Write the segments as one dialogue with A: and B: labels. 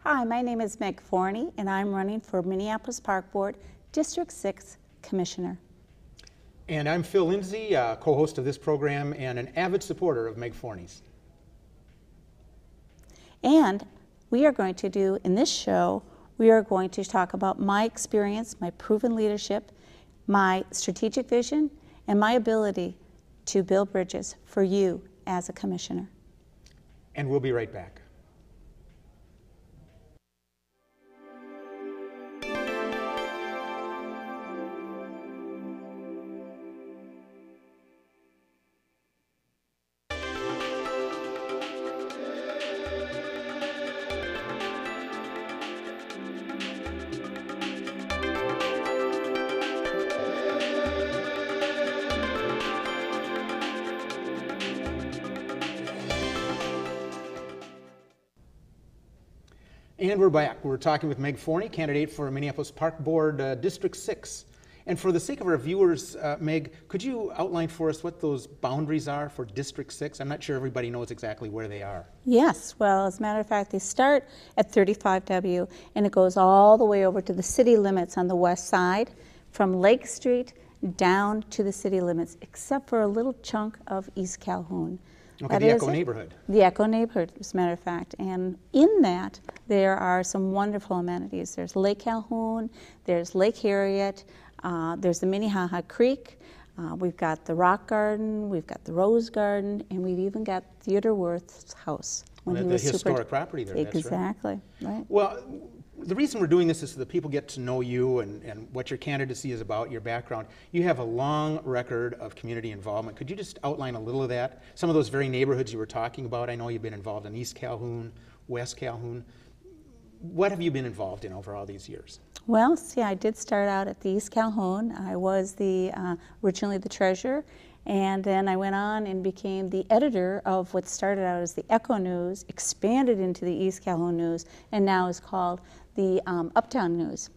A: Hi, my name is Meg Forney, and I'm running for Minneapolis Park Board District 6 Commissioner.
B: And I'm Phil Lindsay, co-host of this program and an avid supporter of Meg Forney's.
A: And we are going to do, in this show, we are going to talk about my experience, my proven leadership, my strategic vision, and my ability to build bridges for you as a commissioner.
B: And we'll be right back. And we're back. We're talking with Meg Forney, candidate for Minneapolis Park Board District 6. And for the sake of our viewers, Meg, could you outline for us what those boundaries are for District 6? I'm not sure everybody knows exactly where they are.
A: Yes, well, as a matter of fact, they start at 35W and it goes all the way over to the city limits on the west side, from Lake Street down to the city limits, except for a little chunk of East Calhoun.
B: Okay, the Echo neighborhood.
A: The Echo neighborhood, as a matter of fact. And in that, there are some wonderful amenities. There's Lake Calhoun, there's Lake Harriet, there's the Minnehaha Creek, we've got the Rock Garden, we've got the Rose Garden, and we've even got Theodore Wirth's house.
B: When he was the historic property there,
A: exactly,
B: that's right.
A: Right.
B: Well, the reason we're doing this is so that people get to know you and what your candidacy is about, your background. You have a long record of community involvement. Could you just outline a little of that? Some of those very neighborhoods you were talking about. I know you've been involved in East Calhoun, West Calhoun. What have you been involved in over all these years?
A: Well, see, I did start out at the East Calhoun. I was originally the treasurer, and then I went on and became the editor of what started out as the Echo News, expanded into the East Calhoun News, and now is called the Uptown News.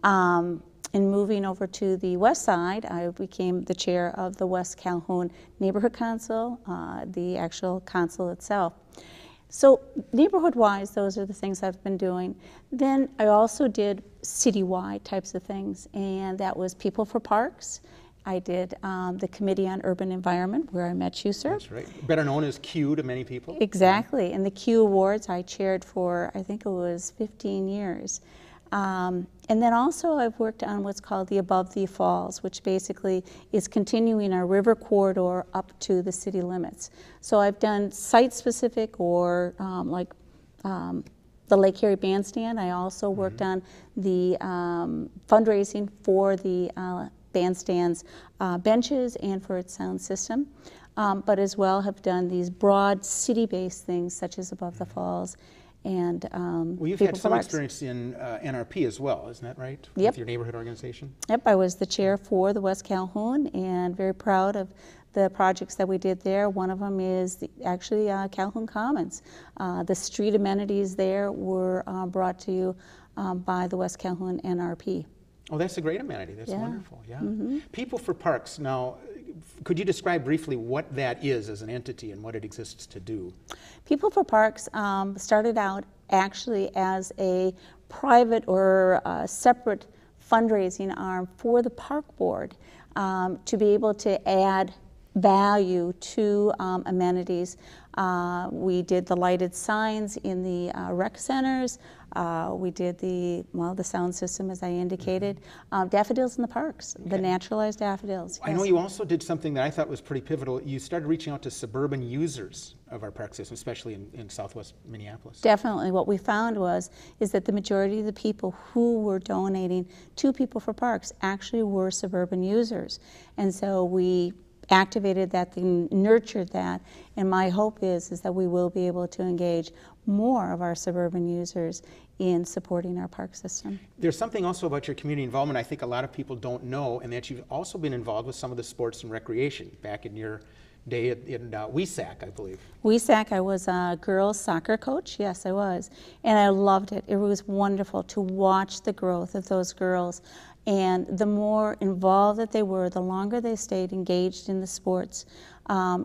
A: In moving over to the west side, I became the chair of the West Calhoun Neighborhood Council, the actual council itself. So neighborhood-wise, those are the things I've been doing. Then I also did citywide types of things, and that was People for Parks. I did the Committee on Urban Environment, where I met you, sir.
B: That's right. Better known as Q to many people.
A: Exactly. And the Q Awards I chaired for, I think it was 15 years. And then also I've worked on what's called the Above the Falls, which basically is continuing our river corridor up to the city limits. So I've done site-specific or like the Lake Harriet Bandstand. I also worked on the fundraising for the bandstand's benches and for its sound system, but as well have done these broad city-based things such as Above the Falls. And
B: well, you've had some experience in NRP as well, isn't that right?
A: Yep.
B: With your neighborhood organization?
A: Yep, I was the chair for the West Calhoun and very proud of the projects that we did there. One of them is actually Calhoun Commons. The street amenities there were brought to you by the West Calhoun NRP.
B: Oh, that's a great amenity. That's wonderful, yeah.
A: Mm-hmm.
B: People for Parks. Now, could you describe briefly what that is as an entity and what it exists to do?
A: People for Parks started out actually as a private or separate fundraising arm for the park board to be able to add value to amenities. We did the lighted signs in the rec centers. We did the sound system, as I indicated. Daffodils in the parks, the naturalized daffodils.
B: I know you also did something that I thought was pretty pivotal. You started reaching out to suburban users of our park system, especially in southwest Minneapolis.
A: Definitely. What we found is that the majority of the people who were donating to People for Parks actually were suburban users. And so we activated that, nurtured that, and my hope is that we will be able to engage more of our suburban users in supporting our park system.
B: There's something also about your community involvement I think a lot of people don't know, and that you've also been involved with some of the sports and recreation back in your day in WESAC, I believe.
A: WESAC, I was a girls soccer coach, yes I was, and I loved it. It was wonderful to watch the growth of those girls, and the more involved that they were, the longer they stayed engaged in the sports.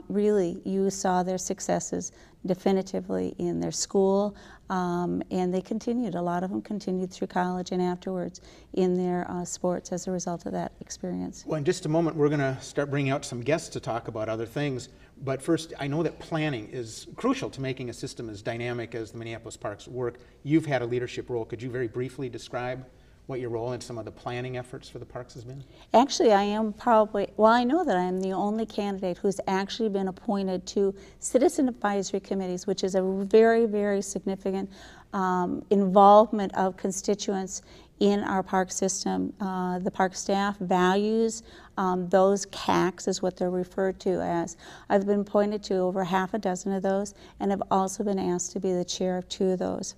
A: really you saw their successes definitively in their school, and they continued, a lot of them continued through college and afterwards in their sports as a result of that experience.
B: Well, in just a moment, we're going to start bringing out some guests to talk about other things. But first, I know that planning is crucial to making a system as dynamic as the Minneapolis Parks work. You've had a leadership role. Could you very briefly describe what your role in some of the planning efforts for the parks has been?
A: Actually, I am probably, well, I know that I am the only candidate who's actually been appointed to citizen advisory committees, which is a very, very significant involvement of constituents in our park system. The park staff values those CACs, is what they're referred to as. I've been appointed to over half a dozen of those, and have also been asked to be the chair of 2 of those.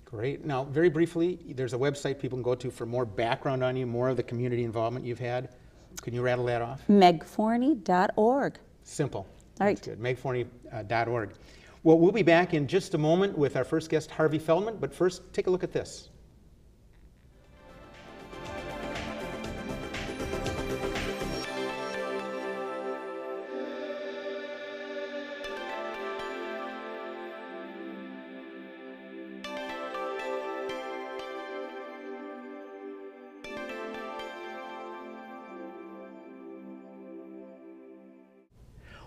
B: Great. Now, very briefly, there's a website people can go to for more background on you, more of the community involvement you've had. Can you rattle that off?
A: megforney.org.
B: Simple.
A: All right.
B: That's good. megforney.org. Well, we'll be back in just a moment with our first guest, Harvey Feldman, but first, take a look at this.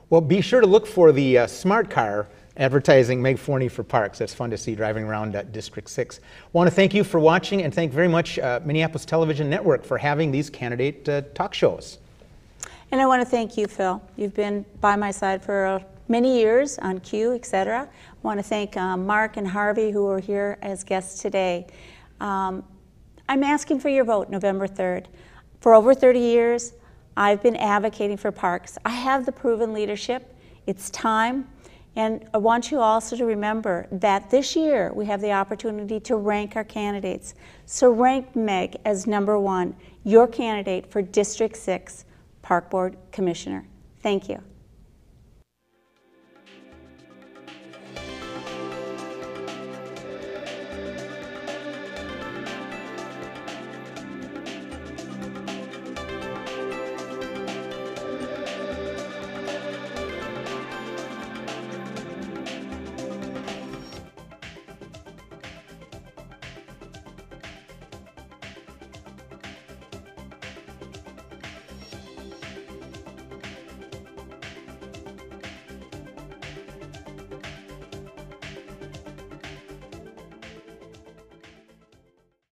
B: Well, be sure to look for the smart car advertising Meg Forney for Parks. That's fun to see driving around District 6. I want to thank you for watching, and thank very much Minneapolis Television Network for having these candidate talk shows.
A: And I want to thank you, Phil. You've been by my side for many years on Q, etc. I want to thank Mark and Harvey, who are here as guests today. I'm asking for your vote November 3rd. For over 30 years, I've been advocating for parks. I have the proven leadership. It's time. And I want you also to remember that this year we have the opportunity to rank our candidates. So rank Meg as #1, your candidate for District 6 Park Board Commissioner. Thank you.